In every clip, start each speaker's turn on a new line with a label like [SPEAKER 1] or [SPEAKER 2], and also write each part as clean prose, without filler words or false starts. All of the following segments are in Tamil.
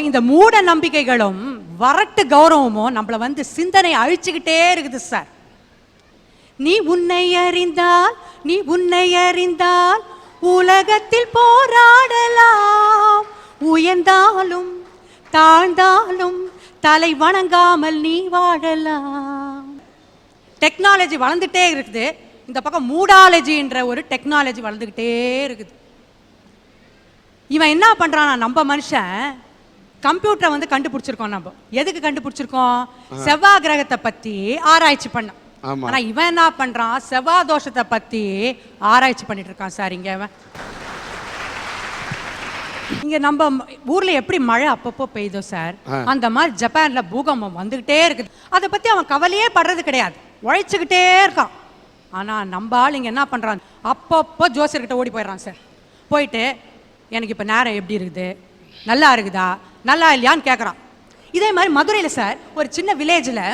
[SPEAKER 1] இந்த மூட நம்பிக்கைகளும் வரட்டு கௌரவமும் நம்மள வந்து சிந்தனை அழிச்சுக்கிட்டே இருக்குது சார். நீ உன்னை அறிந்தால் உலகத்தில் போராடலாம், உயர்ந்தாலும் தாழ்ந்தாலும் தலை வணங்காமல் நீ வாழலாம். டெக்னாலஜி வளர்ந்துட்டே இருக்குது, இந்த பக்கம் மூடாலஜின்ற ஒரு டெக்னாலஜி வளர்ந்துக்கிட்டே இருக்குது. இவன் என்ன பண்றானா, நம்ம மனுஷன் கம்ப்யூட்டரை வந்து கண்டுபிடிச்சிருக்கோம். நம்ம எதுக்கு கண்டுபிடிச்சிருக்கோம்? செவ்வாய் கிரகத்தை பத்தி ஆராய்ச்சி பண்ண. ஆனா இவன் என்ன பண்றான், செவ்வாய் தோஷத்தை பத்தி ஆராய்ச்சி பண்ணிட்டு இருக்கான் சார். இங்க நம்ம ஊர்ல எப்படி மழை அப்பப்போ பெய்தோ சார், அந்த மாதிரி ஜப்பான்ல பூகம்பம் வந்துகிட்டே இருக்குது. அதை பத்தி அவன் கவலையே படுறது கிடையாது, உழைச்சுக்கிட்டே இருக்கான். ஆனா நம்ம ஆள் இங்க என்ன பண்றான், அப்பப்போ ஜோசியர்கிட்ட ஓடி போயிடறான் சார். போயிட்டு எனக்கு இப்ப நேரம் எப்படி இருக்குது, நல்லா இருக்குதா நல்லா இல்லையான்னு கேட்குறான். இதே மாதிரி மதுரையில் சார் ஒரு சின்ன வில்லேஜில்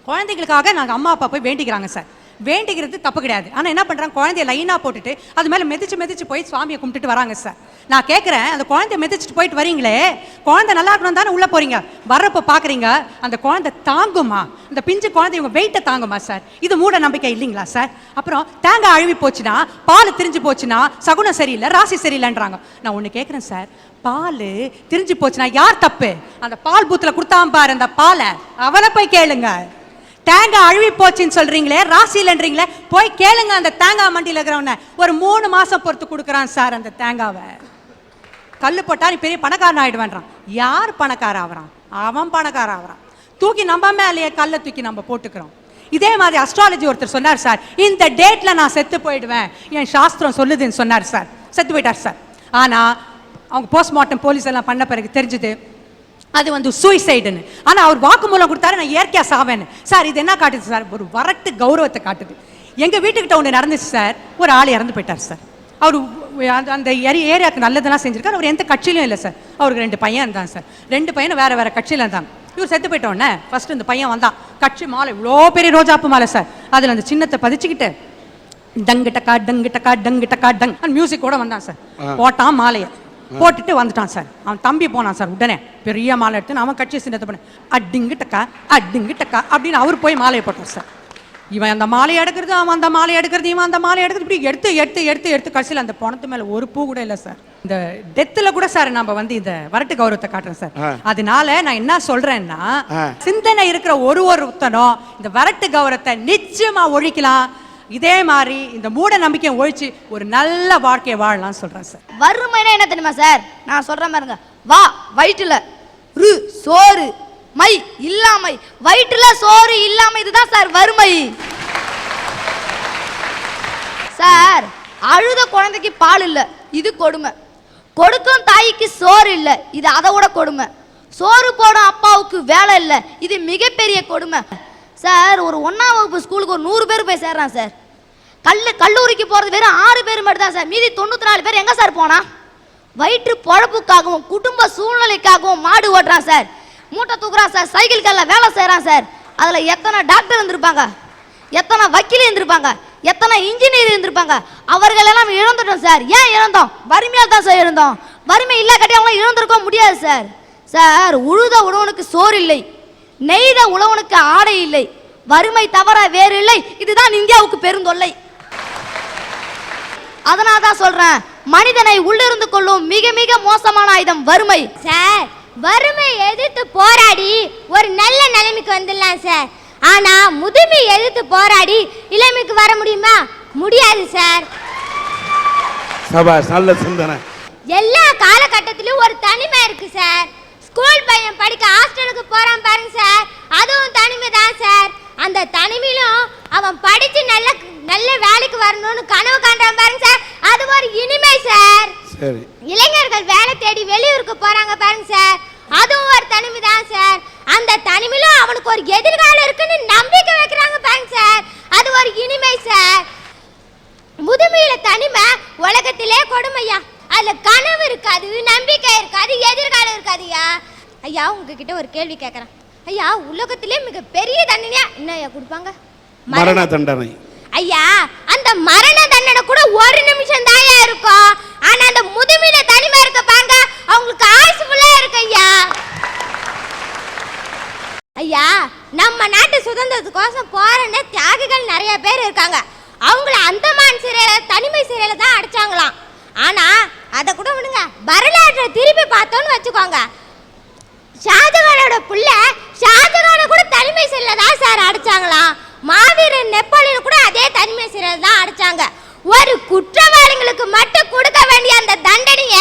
[SPEAKER 1] குழந்தைகளுக்காக நாங்கள் அம்மா அப்பா போய் வேண்டிக்கிறாங்க சார். வேண்டிக்கிறது தப்பு கிடையாது. ஆனால் என்ன பண்ணுறாங்க, குழந்தைய லைனாக போட்டுட்டு அது மேலே மிதிச்சு போய் சுவாமியை கும்பிட்டுட்டு வராங்க சார். நான் கேட்குறேன், அந்த குழந்தைய மிதிச்சுட்டு போயிட்டு வரீங்களே, குழந்தை நல்லா இருக்கணும் தானே உள்ளே போகிறீங்க, வர்றப்போ பார்க்குறீங்க அந்த குழந்தை தாங்குமா, இந்த பிஞ்சு குழந்தை இவங்க வெயிட்டை தாங்குமா சார்? இது மூட நம்பிக்கை இல்லைங்களா சார்? அப்புறம் தேங்காய் அழுவி போச்சுன்னா, பால் திரிஞ்சு போச்சுன்னா சகுனம் சரியில்லை, ராசி சரியில்லைன்றாங்க. நான் ஒன்று கேட்குறேன் சார், பால் திரிஞ்சு போச்சுன்னா யார் தப்பு? அந்த பால் பூத்தில் கொடுத்தாம பாரு அந்த பாலை, அவனை போய் கேளுங்க. தேங்காய் அழுவி போச்சுன்னு சொல்றீங்களே, ராசி இல்லைன்றீங்களே, போய் கேளுங்க அந்த தேங்காய் மண்டியில் இருக்கிறவன. ஒரு 3 மாசம் பொறுத்து கொடுக்குறான் சார் அந்த தேங்காவை. கல்லு போட்டா நீ பெரிய பணக்காரன் ஆயிடுவேன்றான். யார் பணக்கார ஆகிறான்? அவன் பணக்கார ஆகிறான். தூக்கி நம்ம மேலேயே கல்லை தூக்கி நம்ம போட்டுக்கிறோம். இதே மாதிரி அஸ்ட்ராலஜி ஒருத்தர் சொன்னார் சார், இந்த டேட்ல நான் செத்து போயிடுவேன், என் சாஸ்திரம் சொல்லுதுன்னு சொன்னார் சார். செத்து போயிட்டார் சார். ஆனா அவங்க போஸ்ட்மார்ட்டம் போலீஸ் எல்லாம் பண்ண பிறகு தெரிஞ்சுது அது வந்து சூசைடுன்னு. ஆனால் அவர் வாக்குமூலம் கொடுத்தாரு, நான் இயற்கையாக சாவேன்னு. சார் இது என்ன காட்டுது சார்? ஒரு வரட்டு கௌரவத்தை காட்டுது. எங்கள் வீட்டுக்கிட்ட ஒன்று நடந்துச்சு சார், ஒரு ஆள் இறந்து போயிட்டார் சார். அவர் அந்த ஏரியாவுக்கு நல்லதெல்லாம் செஞ்சுருக்காரு. அவர் எந்த கட்சியிலும் இல்லை சார். அவருக்கு 2 பையன் இருந்தாங்க சார். 2 பையனும் வேறு வேறு கட்சியில் இருந்தாங்க. இவர் செத்து போயிட்டோன்னே ஃபஸ்ட்டு இந்த பையன் வந்தான், கட்சி மாலை இவ்வளோ பெரிய ரோஜாப்பு மாலை சார், அதில் அந்த சின்னத்தை பதிச்சுக்கிட்டு டங்கிட்டக்கா டங்கிட்டக்கா டங்கிட்டக்கா டங் மியூசிக் கூட வந்தான் சார். போட்டான் மாலையை போட்டுட்டு வந்துட்டான் சார். அவன் தம்பி போனான் சார், உடனே பெரிய மாலை எடுத்து அவன் கட்சி சின்னத்தை பண்ண அடிங்கிட்டக்கா அப்படின்னு அவர் போய் மாலையை போட்டான் சார். இவன் அந்த மாலையை எடுக்கிறது, அவன் அந்த மாலையை எடுக்கிறது, இவன் அந்த மாலையை எடுக்கிறது, இப்படி எடுத்து கடைசியில் அந்த பணத்து மேலே ஒரு பூ கூட இல்லை சார். இந்த டெத்தில் கூட சார் நம்ம வந்து இந்த வரட்டு கௌரவத்தை காட்டுறோம் சார். அதனால நான் என்ன சொல்றேன்னா, சிந்தனை இருக்கிற ஒருத்தனும் இந்த வரட்டு கௌரவத்தை நிச்சயமா ஒழிக்கலாம். இதே மாதிரி இந்த மூட நம்பிக்கையை ஒழிச்சு ஒரு நல்ல வாழ்க்கையை வாழலாம் சொல்றேன் சார்.
[SPEAKER 2] வறுமைனா என்ன தெரியுமா சார்? நான் சொல்றேன் பாருங்க. வா வயிற்றுல ரு சோறு, மை இல்லாமை, வயிற்றுல சோறு இல்லாமை, இதுதான் சார் வறுமை. சார் அழுத குழந்தைக்கு பால் இல்ல, இது கொடுமை. கொடுக்கும் தாய்க்கு சோறு இல்ல, இது அதை விட கொடுமை. சோறு போடும் அப்பாவுக்கு வேலை இல்லை, இது மிகப்பெரிய கொடுமை. சார் ஒரு 1ஆம் வகுப்பு ஸ்கூலுக்கு ஒரு 100 பேர் போய் சேர்றான் சார். கல்லூரிக்கு போகிறது வெறும் 6 பேர் மட்டும் தான் சார். மீதி 94 பேர் எங்கே சார் போனா? வயிற்று பொழப்புக்காகவும் குடும்ப சூழ்நிலைக்காகவும் மாடு ஓட்டுறான் சார், மூட்டை தூக்குறான் சார், சைக்கிள் கல்ல வேலை செய்கிறான் சார். அதில் எத்தனை டாக்டர் இருந்திருப்பாங்க, எத்தனை வக்கீல் இருந்திருப்பாங்க, எத்தனை இன்ஜினியர் இருந்திருப்பாங்க. அவர்களெல்லாம் இழந்துட்டோம் சார். ஏன் இழந்தோம்? வறுமையாக தான் சார் இழந்தோம். வறுமை இல்லை கட்டி அவங்களாம் இழந்திருக்க முடியாது சார். சார் உழுத உழவனுக்கு சோறு இல்லை, நெய்த உழவனுக்கு ஆடை இல்லை, வறுமை தவிர வேறு இல்லை. இதுதான் இந்தியாவுக்கு பெருந்தொல்லை. அதனால தான் சொல்றேன், மனிதனை உள்ளிருந்து கொள்ளும் மிக மிக மோசமான ஆயுதம் வறுமை.
[SPEAKER 3] சார் வறுமை எதிர்த்து போராடி ஒரு நல்ல நிலைமைக்கு வந்துடலாம் சார். ஆனா முதுமை எதிர்த்து போராடி இளமைக்கு வர முடியுமா? முடியாது சார்.
[SPEAKER 4] சபாஷ், நல்ல சிந்தனை.
[SPEAKER 3] எல்லா காலகட்டத்திலும் ஒரு தனிமை இருக்கு சார். ஸ்கூல் பையன் படிக்க ஹாஸ்டலுக்கு போறான் பாருங்க சார், அதுவும் தனிமை தான் சார். அந்த தனிமையிலும் அவன் படிச்சு நல்ல வேலைக்கு வரணும்னு கனவு காண்றான் பாருங்க சார், அது ஒரு இனிமை சார்.
[SPEAKER 4] சரி.
[SPEAKER 3] இளைஞர்கள் வேலை தேடி வெளியூருக்கு போறாங்க பாருங்க சார், அதுவும் ஒரு தனிமை தான் சார். அந்த தனிமையிலும் அவனுக்கு ஒரு எதிர்காலம் இருக்குன்னு நம்பிக்கை வைக்கிறாங்க பாருங்க சார், அது ஒரு இனிமை சார். முதுமையில தனிமை உலகத்திலே கொடுமையா. அதுல கனவு இருக்காது, நம்பிக்கை இருக்காது, எதிர்காலம் இருக்காதுயா. ஐயா உங்ககிட்ட ஒரு கேள்வி கேட்கறேன் ஐயா, உலகத்திலே மிக பெரிய தண்டனையா என்ன ஐயா கொடுப்பாங்க?
[SPEAKER 4] மரண தண்டனை.
[SPEAKER 3] ஐயா அந்த மரண தண்டனை கூட 1 நிமிஷம் தாயா இருக்கும். ஆனா அந்த முதுமையில தனிமை இருக்க பாருங்க, அவங்களுக்கு ஆயுசு ஃபுல்லா இருக்கு ஐயா. ஐயா, நம்ம நாட்டு சுதந்திரத்துக்கோசம் போராடின தியாகிகள் நிறைய பேர் இருக்காங்க. அவங்கள அந்தமான் சிறையில, தனிமை சிறையில தான் அடைச்சாங்களாம். ஆனா அதை கூட விடுங்க, வரலாற்றை திருப்பி பார்த்தோன்னு வச்சுக்கோங்க, ஷாஜகானோட புள்ள ஷாஜகான கூட தனிமை சிறையில தான் சார் அடைச்சாங்களாம். மாவீரன் நெப்போலியன் கூட அதே தனிமை சிறையில தான் அடைச்சாங்க. ஒரு குற்றவாளிகளுக்கு மட்டும் கொடுக்க வேண்டிய அந்த தண்டனைய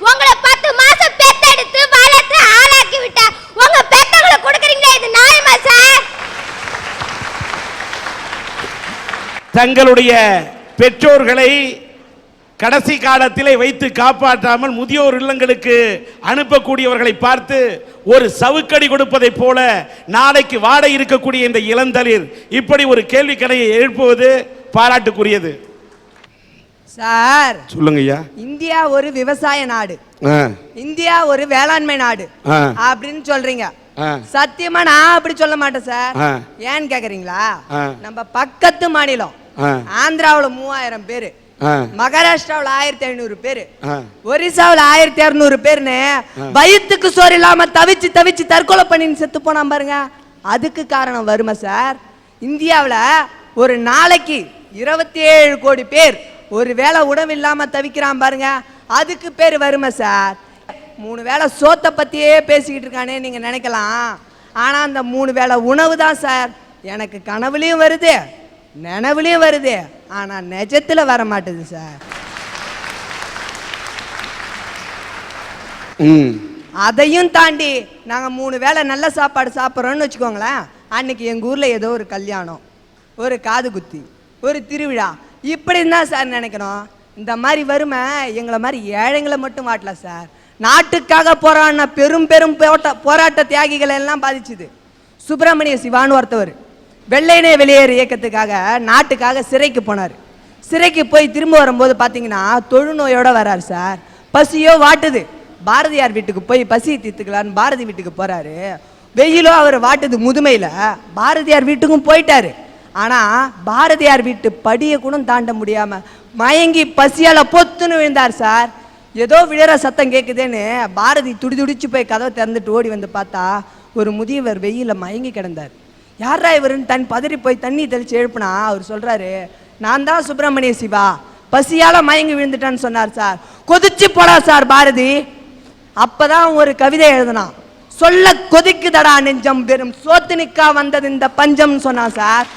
[SPEAKER 3] உங்களை 10 மாசம் பெத்தெடுத்து வளர்த்து ஆளாக்கி விட்ட உங்க பெத்தங்களுக்கு கொடுக்குறீங்களே, இது நியாயமா சார்?
[SPEAKER 4] தங்களுடைய பெற்றோர்களை கடைசி காலத்திலே வைத்து காப்பாற்றாமல் முதியோர் இல்லங்களுக்கு அனுப்பக்கூடியவர்களை பார்த்து ஒரு சவுக்கடி கொடுப்பதை போல நாளைக்கு வாட இருக்கக்கூடிய இந்த இளந்தளிர் இப்படி ஒரு கேள்விக்கணையை எழுப்புவது பாராட்டுக்குரியது.
[SPEAKER 5] சார்
[SPEAKER 4] சொல்லுங்க ஐயா.
[SPEAKER 5] இந்தியா ஒரு விவசாய நாடு, இந்தியா ஒரு வேளாண்மை நாடு அப்படின்னு சொல்றீங்க. சத்தியமா நான் அப்படி சொல்ல மாட்டேன் சார். ஏன்னு கேக்குறீங்களா? நம்ம பக்கத்து மாநிலம் ஆந்திராவுல 3000 பேரு, மகாராஷ்டிராவுல 1500 பேரு, ஒரிசாவுல 1200 பேருன்னு வயிற்றுக்கு சோறு இல்லாம தவிச்சு தவிச்சு தற்கொலை பண்ணி செத்து போனா பாருங்க. அதுக்கு காரணம் வறுமை சார். இந்தியாவுல ஒரு நாளைக்கு 27 கோடி பேர் ஒரு வேளை உணவு இல்லாம தவிக்கிறான் பாருங்க, அதுக்கு பேர் வறுமை சார். 3 வேளை சோத்தை பத்தியே பேசிக்கிட்டு இருக்கானே நீங்க நினைக்கலாம். ஆனா அந்த 3 வேளை உணவு தான் சார் எனக்கு கனவுலயும் வருது, நினைவுலயும் வருது, ஆனா நிஜத்துல வர மாட்டேது சார். அதையும் தாண்டி நாங்க 3 வேளை நல்ல சாப்பாடு சாப்பிட்றோம்னு வச்சுக்கோங்களேன். அன்னைக்கு எங்க ஊர்ல ஏதோ ஒரு கல்யாணம், ஒரு காது குத்தி, ஒரு திருவிழா, இப்படி தான் சார் நினைக்கணும். இந்த மாதிரி வறுமை எங்களை மாதிரி ஏழைங்களை மட்டும் வாட்டல சார், நாட்டுக்காக போராடின பெரும் பெரும் போராட்ட தியாகிகளை எல்லாம் பாதிச்சுது. சுப்பிரமணிய சிவான்னு ஒருத்தவர் வெள்ளையனே வெளியேறு இயக்கத்துக்காக நாட்டுக்காக சிறைக்கு போனார். சிறைக்கு போய் திரும்ப வரும்போது பார்த்தீங்கன்னா தொழுநோயோட வர்றார் சார். பசியோ வாட்டுது. பாரதியார் வீட்டுக்கு போய் பசியை தீர்த்துக்கலான்னு பாரதி வீட்டுக்கு போறாரு. வெயிலோ அவர் வாட்டுது முதுமையில. பாரதியார் வீட்டுக்கும் போயிட்டாரு. ஆனா பாரதியார் வீட்டு படியை கூட தாண்ட முடியாம மயங்கி பசியால பொத்துன்னு விழுந்தார் சார். ஏதோ விழற சத்தம் கேட்குதுன்னு பாரதி துடிச்சு போய் கதவை திறந்துட்டு ஓடி வந்து பார்த்தா ஒரு முதியவர் வெயில மயங்கி கிடந்தார். யாரா இவருன்னு தன் பதறி போய் தண்ணி தெளிச்சு எழுப்புனா அவர் சொல்றாரு, நான் தான் சுப்பிரமணிய சிவா, பசியால மயங்கி விழுந்துட்டான்னு சொன்னார் சார். கொதிச்சு போடா சார் பாரதி. அப்பதான் ஒரு கவிதை எழுதினான், சொல்ல கொதிக்குதடா நெஞ்சம் வெறும் சோத்துனிக்கா வந்தது இந்த பஞ்சம் சொன்னான் சார்.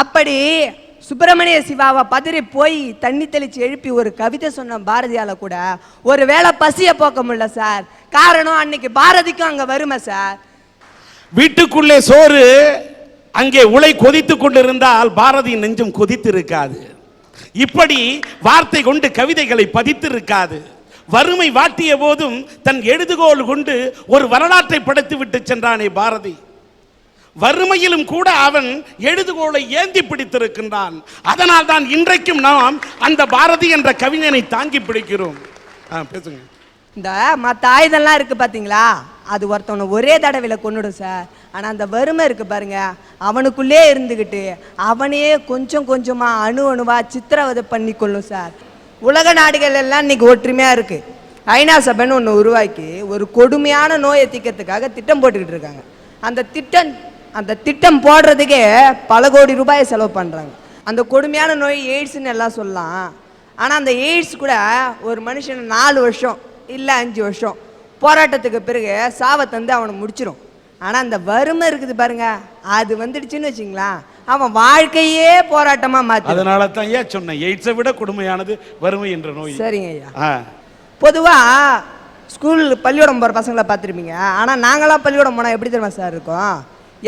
[SPEAKER 5] அப்படி சுப்பிரமணிய சிவாவை பதறி போய் தண்ணி தெளிச்சு எழுப்பி ஒரு கவிதை சொன்ன பாரதியால கூட ஒரு வேளை பசிய போக்க முடியல சார். காரணம் அன்னைக்கு பாரதிக்கும் அங்க வறுமை சார்.
[SPEAKER 4] வீட்டுக்குள்ளே சோறு, அங்கே உலை கொதித்து கொண்டிருந்தால் பாரதி நெஞ்சம் கொதித்து இருக்காது. இப்படி வார்த்தை கொண்டு கவிதைகளை பதித்து இருக்காது. வறுமை வாட்டிய போதும் தன் எழுதுகோல் கொண்டு ஒரு வரலாற்றை படைத்து விட்டு சென்றானே பாரதி. வறுமையிலும் கூட அவன் எழுதுகோளை ஏந்தி பிடித்திருக்கின்றான். அதனால் தான் இன்றைக்கும் நாம் அந்த பாரதி என்ற கவிஞனை தாங்கி பிடிக்கிறோம். பேசுங்க.
[SPEAKER 5] இந்த மற்ற ஆயுதம்லாம் இருக்கு பாத்தீங்களா, அது ஒருத்தவனை ஒரே தடவையில் கொன்னுடும் சார். ஆனா அந்த வறுமை இருக்கு பாருங்க, அவனுக்குள்ளே இருந்துகிட்டு அவனையே கொஞ்சம் கொஞ்சமா அணுவா சித்திரவதை பண்ணி கொள்ளும் சார். உலக நாடுகள் எல்லாம் இன்னைக்கு ஒற்றுமையா இருக்கு. ஐநா சபைன்னு ஒன்று உருவாக்கி ஒரு கொடுமையான நோயை தீர்க்கறதுக்காக திட்டம் போட்டுக்கிட்டு இருக்காங்க. அந்த திட்டம் போடுறதுக்கே பல கோடி ரூபாயை செலவு பண்றாங்க. அந்த கொடுமையான நோய் எய்ட்ஸ்ன்னு எல்லாம் சொல்லலாம். ஆனா அந்த எய்ட்ஸ் கூட ஒரு மனுஷன் 4 வருஷம் இல்ல 5 வருஷம் போராட்டத்துக்கு பிறகு சாவை தந்து அவனை முடிச்சிடும். ஆனா அந்த வறுமை இருக்குது பாருங்க, அது வந்துடுச்சுன்னு வச்சுங்களா அவன் வாழ்க்கையே போராட்டமா மாத்தி.
[SPEAKER 4] அதனால தான் ஏன் சொன்னேன், எய்ட்ஸை விட கொடுமையானது வறுமை என்ற நோய்.
[SPEAKER 5] சரிங்க ஐயா. பொதுவா ஸ்கூல் பள்ளிக்கூடம் போற பசங்களை பார்த்துருப்பீங்க. ஆனா நாங்களாம் பள்ளிக்கூடம் போனா எப்படி தெரியுமா சார் இருக்கும்,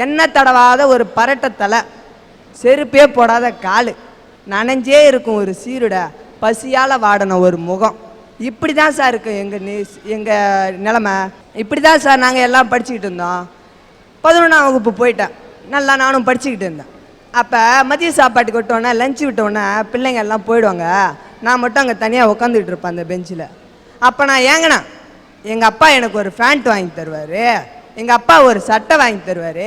[SPEAKER 5] எண்ணெய் தடவாத ஒரு பரட்டை தலை, செருப்பே போடாத காலு, நனைஞ்சே இருக்கும் ஒரு சீருடை, பசியால் வாடின ஒரு முகம். இப்படி தான் சார் இருக்கு எங்கள் நிலமை. இப்படி தான் சார் நாங்கள் எல்லாம் படிச்சுக்கிட்டு இருந்தோம். 11ஆம் வகுப்பு போயிட்டேன், நல்லா நானும் படிச்சுக்கிட்டு இருந்தேன். அப்போ மதிய சாப்பாட்டுக்கு விட்டோன்னே லஞ்சு விட்டோன்னே பிள்ளைங்க எல்லாம் போயிடுவாங்க. நான் மட்டும் அங்கே தனியாக உட்காந்துக்கிட்டு இருப்பேன் அந்த பெஞ்சில். அப்போ நான் ஏங்கண்ணா எங்கள் அப்பா எனக்கு ஒரு ஃபேண்ட் வாங்கி தருவார், எங்கள் அப்பா ஒரு சட்டை வாங்கி தருவார்,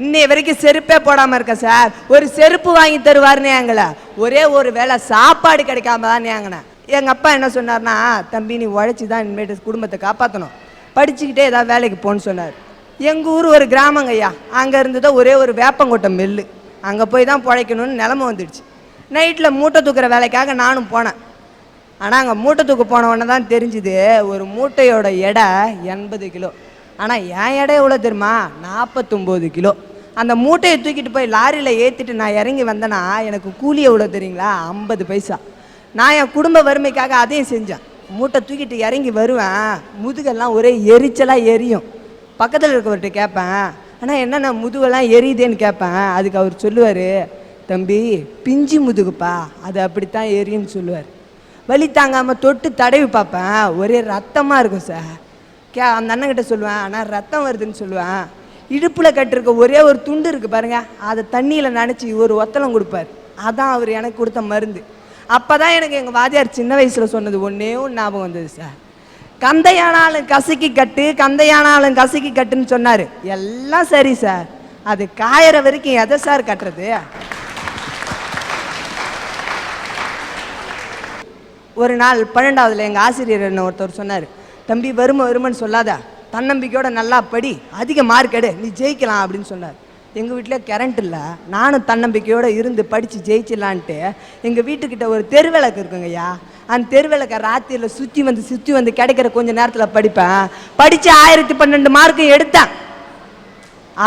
[SPEAKER 5] இன்னைய வரைக்கும் செருப்பே போடாமல் இருக்க சார், ஒரு செருப்பு வாங்கி தருவார்னு ஏங்கலை, ஒரே ஒரு வேளை சாப்பாடு கிடைக்காம தான் ஏங்கினேன். எங்கள் அப்பா என்ன சொன்னார்னா, தம்பி நீ உழைச்சி தான் இனிமேட்டு குடும்பத்தை காப்பாற்றணும், படிச்சுக்கிட்டே ஏதாவது வேலைக்கு போன்னு சொன்னார். எங்கள் ஊர் ஒரு கிராமங்க ஐயா, அங்கே இருந்ததோ ஒரே ஒரு வேப்பங்கொட்டை மெல்லு, அங்கே போய் தான் பிழைக்கணும்னு நிலமை வந்துடுச்சு. நைட்டில் மூட்டை தூக்குற வேலைக்காக நானும் போனேன். ஆனால் அங்கே மூட்டை தூக்க போனவொன்னே தான் தெரிஞ்சுது ஒரு மூட்டையோட எடை 80 கிலோ. ஆனால் என் எடை எவ்வளோ தெரியுமா? 49 கிலோ. அந்த மூட்டையை தூக்கிட்டு போய் லாரியில் ஏற்றிட்டு நான் இறங்கி வந்தேன்னா எனக்கு கூலி எவ்வளோ தெரியுங்களா? 50 பைசா. நான் என் குடும்ப வறுமைக்காக அதையும் செஞ்சேன். மூட்டை தூக்கிட்டு இறங்கி வருவேன், முதுகெல்லாம் ஒரே எரிச்சலாக எரியும். பக்கத்தில் இருக்கவர்கிட்ட கேட்பேன், ஆனால் என்னென்ன முதுகெல்லாம் எரியுதேன்னு கேட்பேன். அதுக்கு அவர் சொல்லுவார், தம்பி பிஞ்சு முதுகுப்பா, அது அப்படித்தான் எரியுன்னு சொல்லுவார். வலி தாங்காமல் தொட்டு தடவி பார்ப்பேன், ஒரே ரத்தமாக இருக்கும் சார். அந்த அண்ணன்கிட்ட சொல்லுவேன், ஆனால் ரத்தம் வருதுன்னு சொல்லுவேன். இடுப்பில் கட்டிருக்க ஒரே ஒரு துண்டு இருக்குது பாருங்க, அதை தண்ணியில் நனைச்சி ஒரு ஒத்தலம் கொடுப்பார். அதான் அவர் எனக்கு கொடுத்த மருந்து. அப்போ தான் எனக்கு எங்கள் வாத்தியார் சின்ன வயசில் சொன்னது ஒன்றே ஒன்று ஞாபகம் வந்தது சார். கந்தையானாலும் கசக்கி கட்டு, கந்தையானாலும் கசக்கி கட்டுன்னு சொன்னார். எல்லாம் சரி சார், அது காயிற வரைக்கும் எதை சார் கட்டுறது? ஒரு நாள் 12ஆவதுல எங்கள் ஆசிரியர் என்ன ஒருத்தர் சொன்னார், தம்பி வருமன்னு சொல்லாத, தன்னம்பிக்கையோட நல்லா படி, அதிக மார்க் எடு, நீ ஜெயிக்கலாம் அப்படின்னு சொன்னார். எங்கள் வீட்டில் கரண்ட் இல்லை, நானும் தன்னம்பிக்கையோடு இருந்து படித்து ஜெயிச்சிடலான்ட்டு எங்கள் வீட்டுக்கிட்ட ஒரு தெருவிளக்கு இருக்குங்கய்யா, அந்த தெருவிளக்கை ராத்திரியில் சுற்றி வந்து கிடைக்கிற கொஞ்சம் நேரத்தில் படிப்பேன். படித்து 1012 மார்க்கும் எடுத்தேன்.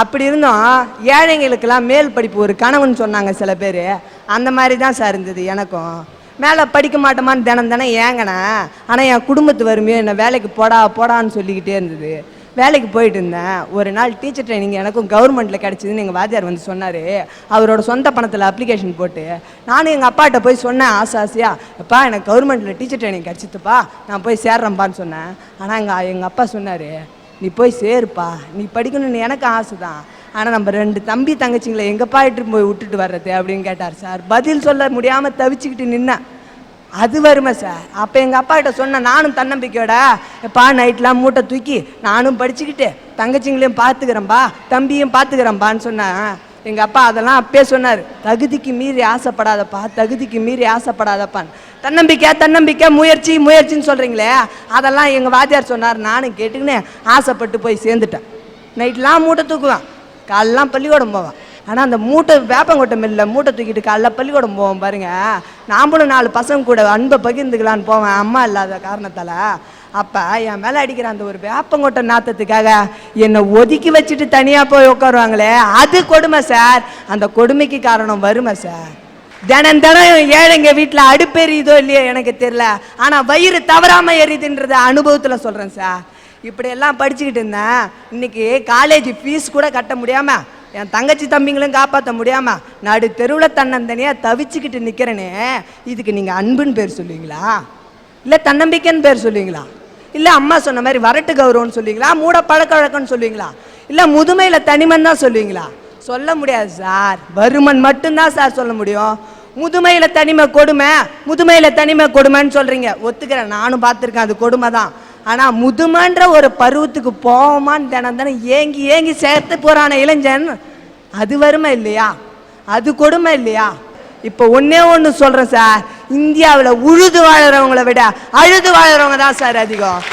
[SPEAKER 5] அப்படி இருந்தோம் ஏழைங்களுக்கெல்லாம் மேல் படிப்பு ஒரு கனவுன்னு சொன்னாங்க சில பேர். அந்த மாதிரி தான் சார் இருந்தது எனக்கும். மேலே படிக்க மாட்டோமான்னு தினம் ஏங்கினேன். ஆனால் என் குடும்பத்து வறுமையோ என்னை வேலைக்கு போடான்னு சொல்லிக்கிட்டே இருந்தது. வேலைக்கு போயிட்டு இருந்தேன். ஒரு நாள் டீச்சர் ட்ரைனிங் எனக்கும் கவர்மெண்ட்டில் கிடச்சிதுன்னு எங்கள் வாத்தியார் வந்து சொன்னார். அவரோட சொந்த பணத்தில் அப்ளிகேஷன் போட்டு நானும் எங்கள் அப்பாட்ட போய் சொன்னேன் ஆசையாக, அப்பா எனக்கு கவர்மெண்ட்டில் டீச்சர் ட்ரைனிங் கிடச்சிதுப்பா, நான் போய் சேர்றேன்ப்பான்னு சொன்னேன். ஆனால் எங்கள் அப்பா சொன்னார், நீ போய் சேருப்பா, நீ படிக்கணும்னு எனக்கு ஆசை தான், ஆனால் நம்ம 2 தம்பி தங்கச்சிங்களை எங்கப்பா இட்டு போய் விட்டுட்டு வர்றது அப்படின்னு கேட்டார் சார். பதில் சொல்ல முடியாமல் தவிச்சுக்கிட்டு நின்னேன். அது வருமா சார்? அப்போ எங்கள் அப்பா கிட்ட சொன்னேன், நானும் தன்னம்பிக்கையோட, எப்பா நைட்லாம் மூட்டை தூக்கி நானும் படிச்சுக்கிட்டு தங்கச்சிங்களையும் பார்த்துக்கிறேன்பா, தம்பியும் பார்த்துக்கிறேன்பான்னு சொன்னேன். எங்கள் அப்பா அதெல்லாம் அப்பே சொன்னார், தகுதிக்கு மீறி ஆசைப்படாதப்பா, தகுதிக்கு மீறி ஆசைப்படாதப்பான்னு. தன்னம்பிக்கை முயற்சின்னு சொல்கிறீங்களே, அதெல்லாம் எங்கள் வாத்தியார் சொன்னார். நானும் கேட்டுக்கின்னு ஆசைப்பட்டு போய் சேர்ந்துட்டேன். நைட்லாம் மூட்டை தூக்குவேன், காலெலாம் பள்ளிக்கூடம் போவேன். ஆனால் அந்த மூட்டை வேப்பங்கொட்டை மில்லில் மூட்டை தூக்கிட்டு காலைல பள்ளிக்கூடம் போவோம் பாருங்க. நாம்பளும் 4 பசங்க கூட அன்பை பகிர்ந்துக்கலான்னு போவேன் அம்மா இல்லாத காரணத்தால். அப்போ என் மேலே அடிக்கிற அந்த ஒரு வேப்பங்கொட்டை நாத்தத்துக்காக என்னை ஒதுக்கி வச்சுட்டு தனியாக போய் உட்காருவாங்களே, அது கொடுமை சார். அந்த கொடுமைக்கு காரணம் வருமா சார்? தினம் ஏழைங்க வீட்டில் அடுப்பெரியுதோ இல்லையோ எனக்கு தெரியல, ஆனால் வயிறு தவறாமல் எரியுதுன்றத அனுபவத்தில் சொல்கிறேன் சார். இப்படியெல்லாம் படிச்சுக்கிட்டு இருந்தேன். இன்னைக்கு காலேஜ் ஃபீஸ் கூட கட்ட முடியாமல், என் தங்கச்சி தம்பிங்களும் காப்பாற்ற முடியாமல் நடு தெருவில் தன்னந்தனியாக தவிச்சுக்கிட்டு நிற்கிறேனே, இதுக்கு நீங்கள் அன்புன்னு பேர் சொல்லுவீங்களா? இல்லை தன்னம்பிக்கைன்னு பேர் சொல்லுவீங்களா? இல்லை அம்மா சொன்ன மாதிரி வரட்டு கௌரவம்னு சொல்லுவீங்களா? மூட பழக்க வழக்கம்னு சொல்லுவீங்களா? இல்லை முதுமையில் தனிமன் தான் சொல்லுவீங்களா? சொல்ல முடியாது சார், வருமன் மட்டும்தான் சார் சொல்ல முடியும். முதுமையில் தனிமை கொடுமைன்னு சொல்கிறீங்க, ஒத்துக்கிறேன், நானும் பார்த்துருக்கேன், அது கொடுமை தான். ஆனால் முதுமன்ற ஒரு பருவத்துக்கு போவோமான்னு தினம் ஏங்கி சேர்த்து போகிறான இளைஞன், அது வருமா இல்லையா? அது கொடுமை இல்லையா? இப்போ ஒன்று சொல்கிறேன் சார், இந்தியாவில் உழுது வாழறவங்களை விட அழுது வாழறவங்க தான் சார் அதிகம்.